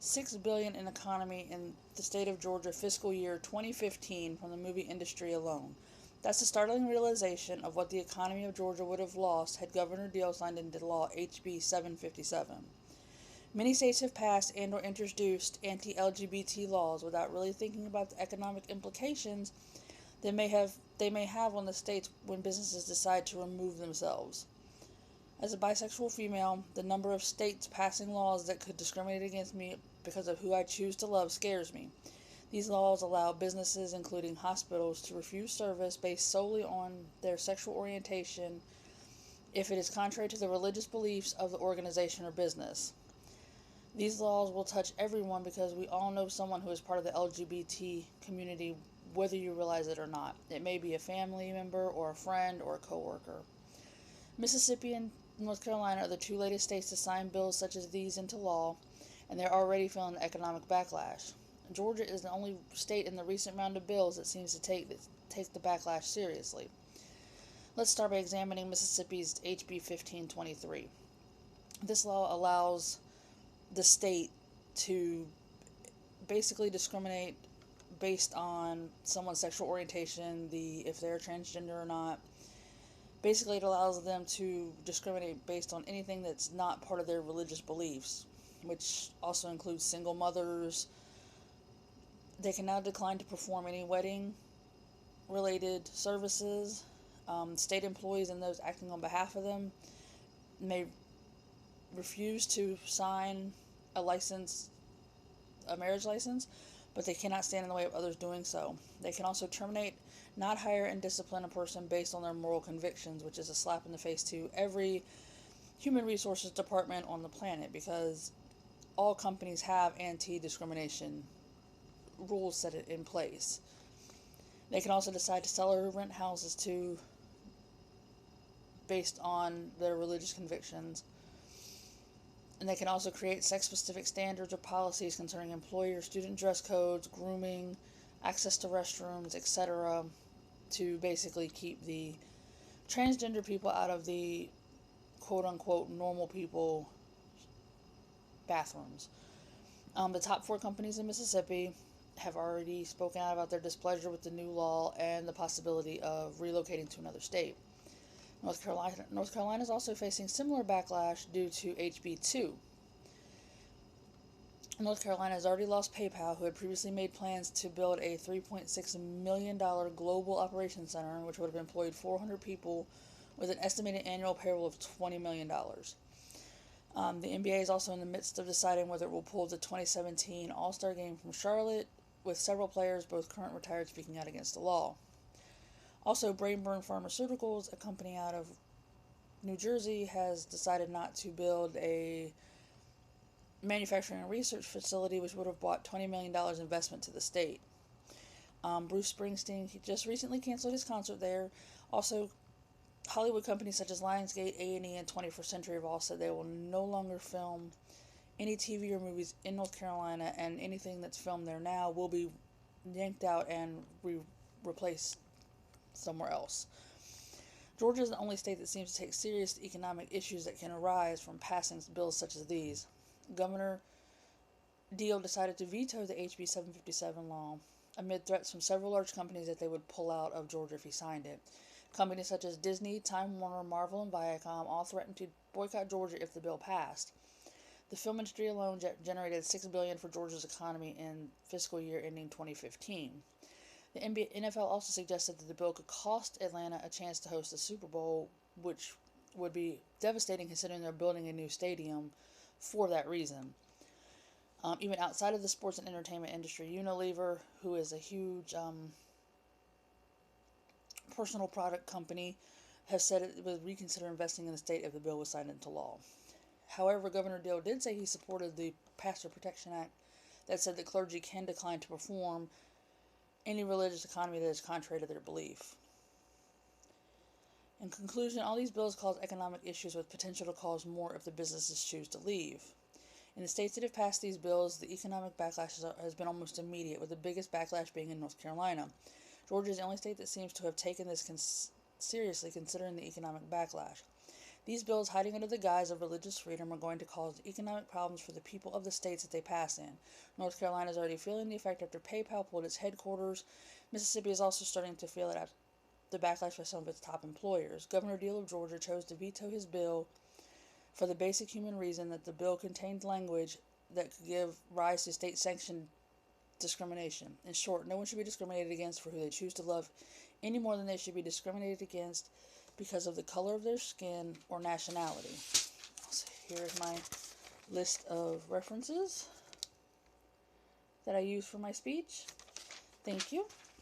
$6 billion in economy in the state of Georgia fiscal year 2015 from the movie industry alone. That's a startling realization of what the economy of Georgia would have lost had Governor Deal signed into law HB 757. Many states have passed and or introduced anti-LGBT laws without really thinking about the economic implications they may have on the states when businesses decide to remove themselves. As a bisexual female, the number of states passing laws that could discriminate against me because of who I choose to love scares me. These laws allow businesses, including hospitals, to refuse service based solely on their sexual orientation if it is contrary to the religious beliefs of the organization or business. These laws will touch everyone because we all know someone who is part of the LGBT community, whether you realize it or not. It may be a family member or a friend or a coworker. Mississippi and North Carolina are the two latest states to sign bills such as these into law, and they're already feeling the economic backlash. Georgia is the only state in the recent round of bills that seems to take the backlash seriously. Let's start by examining Mississippi's HB 1523. This law allows the state to basically discriminate based on someone's sexual orientation, if they're transgender or not. Basically, it allows them to discriminate based on anything that's not part of their religious beliefs, which also includes single mothers. They can now decline to perform any wedding related services. State employees and those acting on behalf of them may refuse to sign a marriage license, but they cannot stand in the way of others doing so. They can also terminate, not hire, and discipline a person based on their moral convictions, which is a slap in the face to every human resources department on the planet, because all companies have anti-discrimination rules set in place. They can also decide to sell or rent houses based on their religious convictions. And they can also create sex-specific standards or policies concerning employer, student dress codes, grooming, access to restrooms, etc., to basically keep the transgender people out of the quote-unquote normal people bathrooms. The top 4 companies in Mississippi have already spoken out about their displeasure with the new law and the possibility of relocating to another state. North Carolina is also facing similar backlash due to HB 2. North Carolina has already lost PayPal, who had previously made plans to build a $3.6 million global operations center, which would have employed 400 people with an estimated annual payroll of $20 million. The NBA is also in the midst of deciding whether it will pull the 2017 All-Star Game from Charlotte, with several players, both current and retired, speaking out against the law. Also, Brainburn Pharmaceuticals, a company out of New Jersey, has decided not to build a manufacturing and research facility, which would have brought $20 million investment to the state. Bruce Springsteen, he just recently canceled his concert there. Also, Hollywood companies such as Lionsgate, A&E, and 21st Century have all said they will no longer film any TV or movies in North Carolina, and anything that's filmed there now will be yanked out and replaced somewhere else. Georgia is the only state that seems to take serious economic issues that can arise from passing bills such as these. Governor Deal decided to veto the HB 757 law amid threats from several large companies that they would pull out of Georgia if he signed it. Companies such as Disney, Time Warner, Marvel, and Viacom all threatened to boycott Georgia if the bill passed. The film industry alone generated $6 billion for Georgia's economy in fiscal year ending 2015. The NFL also suggested that the bill could cost Atlanta a chance to host the Super Bowl, which would be devastating considering they're building a new stadium for that reason. Even outside of the sports and entertainment industry, Unilever, who is a huge personal product company, has said it would reconsider investing in the state if the bill was signed into law. However, Governor Deal did say he supported the Pastor Protection Act that said that clergy can decline to perform any religious economy that is contrary to their belief. In conclusion, all these bills cause economic issues with potential to cause more if the businesses choose to leave. In the states that have passed these bills, the economic backlash has been almost immediate, with the biggest backlash being in North Carolina. Georgia is the only state that seems to have taken this seriously, considering the economic backlash. These bills, hiding under the guise of religious freedom, are going to cause economic problems for the people of the states that they pass in. North Carolina is already feeling the effect after PayPal pulled its headquarters. Mississippi is also starting to feel it after the backlash by some of its top employers. Governor Deal of Georgia chose to veto his bill for the basic human reason that the bill contained language that could give rise to state-sanctioned discrimination. In short, no one should be discriminated against for who they choose to love any more than they should be discriminated against because of the color of their skin or nationality. So here's my list of references that I use for my speech. Thank you.